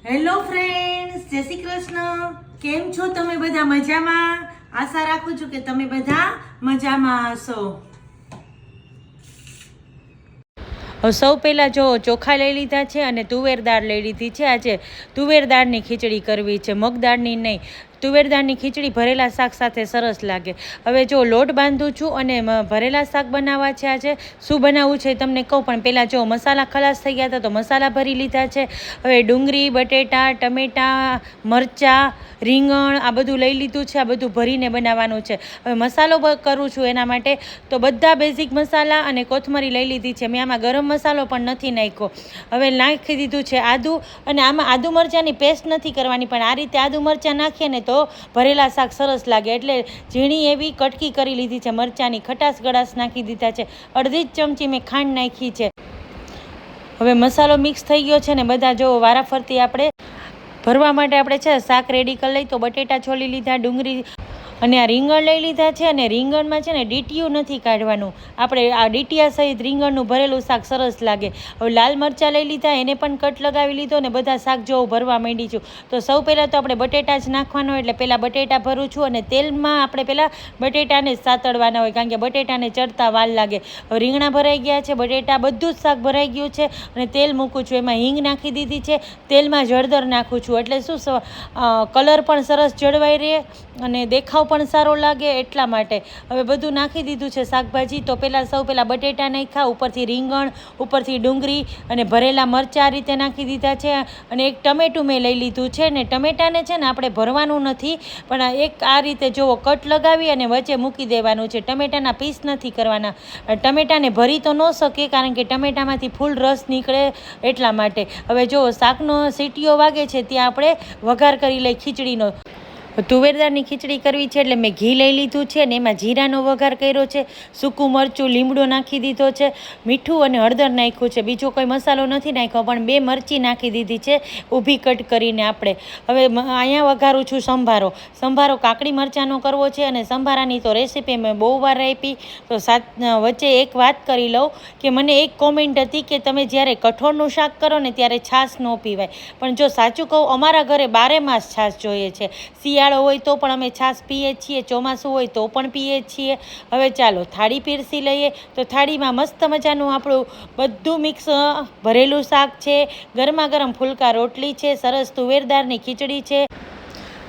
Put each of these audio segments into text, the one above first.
Hello friends, જય શ્રી કૃષ્ણ. કેમ છો તમે બધા? મજામાં? આશા રાખું છું કે તમે બધા મજામાં હશો. સૌ પહેલાં જો ચોખા લઈ લીધા છે અને તુવેર દાળ લઈ લીધી છે. આજે તુવેર દાળની ખીચડી કરવી છે, મગ દાળની નહીં. તુવેર દાળની ખીચડી ભરેલા શાક સાથે સરસ લાગે. હવે જો લોટ બાંધું છું અને ભરેલા શાક બનાવવા છે. આજે શું બનાવવું છે તમને કહું, પણ પહેલાં જો મસાલા ખલાસ થઈ ગયા હતા તો મસાલા ભરી લીધા છે. હવે ડુંગળી, બટેટા, ટમેટાં, મરચાં, રીંગણ આ બધું લઈ લીધું છે. આ બધું ભરીને બનાવવાનું છે. હવે મસાલો કરું છું એના માટે તો બધા બેઝિક મસાલા અને કોથમરી લઈ લીધી છે. મેં આમાં ગરમ મસાલો પણ નથી નાખ્યો. હવે નાખી દીધું છે આદું, અને આમાં આદુ મરચાંની પેસ્ટ નથી કરવાની, પણ આ રીતે આદુ મરચાં નાખીએ ને તો ભરેલા શાક સરસ લાગે. એટલે ઝીણી એવી કટકી કરી લીધી છે. મરચાંની ખટાશ ગળાશ નાખી દીધા છે. અડધી જ ચમચી મેં ખાંડ નાખી છે. હવે મસાલો મિક્સ થઈ ગયો છે ને બધા જો વારાફરતી આપણે ભરવા માટે આપણે છે શાક રેડી કરી લઈ. તો બટેટા છોલી લીધા, ડુંગળી અને આ રીંગણ લઈ લીધા છે. અને રીંગણમાં છે ને ડીટીયું નથી કાઢવાનું, આપણે આ ડીટીયા સહિત રીંગણનું ભરેલું શાક સરસ લાગે. હવે લાલ મરચાં લઈ લીધા, એને પણ કટ લગાવી લીધો અને બધા શાક જો ભરવા માંડી છું. તો સૌ પહેલાં તો આપણે બટેટા જ નાખવાનો, એટલે પહેલાં બટેટા ભરું છું. અને તેલમાં આપણે પહેલાં બટેટાને જ સાતળવાના હોય, કારણ કે બટેટાને ચડતા વાર લાગે. હવે રીંગણા ભરાઈ ગયા છે, બટેટા બધું જ શાક ભરાઈ ગયું છે. અને તેલ મૂકું છું, એમાં હિંગ નાખી દીધી છે. તેલમાં જળદર નાખું છું, એટલે શું કલર પણ સરસ જળવાઈ રહે અને દેખાવ પણ સારો લાગે એટલા માટે. હવે બધું નાખી દીધું છે શાકભાજી. તો સૌ પહેલાં બટેટા નાખ્યા, ઉપરથી રીંગણ, ઉપરથી ડુંગળી અને ભરેલા મરચાં આ રીતે નાખી દીધા છે. અને એક ટમેટું મેં લઈ લીધું છે. ને ટમેટાને છે ને આપણે ભરવાનું નથી, પણ એક આ રીતે જોવો કટ લગાવી અને વચ્ચે મૂકી દેવાનું છે. ટમેટાના પીસ નથી કરવાના. ટમેટાને ભરી તો ન શકે, કારણ કે ટમેટામાંથી ફૂલ રસ નીકળે એટલા માટે. હવે જો શાકનો સીટીઓ વાગે છે ત્યાં આપણે વઘાર કરી લઈ ખીચડીનો. તુવેર દાળની ખીચડી કરવી છે એટલે મેં ઘી લઈ લીધું છે ને એમાં જીરાનો વઘાર કર્યો છે. સૂકું મરચું, લીમડો નાખી દીધો છે, મીઠું અને હળદર નાખ્યું છે. બીજો કોઈ મસાલો નથી નાખ્યો, પણ 2 મરચી નાખી દીધી છે ઊભી કટ કરીને આપણે. હવે અહીંયા વઘારું છું સંભારો કાકડી મરચાંનો કરવો છે. અને સંભારાની તો રેસીપી મેં બહુ વાર આપી. તો વચ્ચે એક વાત કરી લઉં કે મને એક કોમેન્ટ હતી કે તમે જ્યારે કઠોળનું શાક કરો ને ત્યારે છાશ ન પીવાય. પણ જો સાચું કહું, અમારા ઘરે 12 માસ છાશ જોઈએ છે. શિયાળો હોય તો પણ અમે છાશ પીએ છીએ, ચોમાસું હોય તો પણ પીએ છીએ. હવે ચાલો થાળી પીરસી લઈએ. તો થાળીમાં મસ્ત મજાનું આપણું બધું મિક્સ ભરેલું શાક છે, ગરમા ગરમ ફુલકા રોટલી છે, સરસ તુવેર દાળની ખીચડી છે,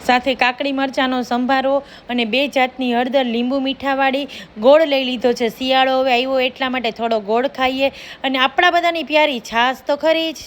સાથે કાકડી મરચાંનો સંભારો અને 2 જાતની હળદર, લીંબુ મીઠાવાળી, ગોળ લઈ લીધો છે. શિયાળો હવે આવ્યો એટલા માટે થોડો ગોળ ખાઈએ. અને આપણા બધાની પ્યારી છાશ તો ખરી જ.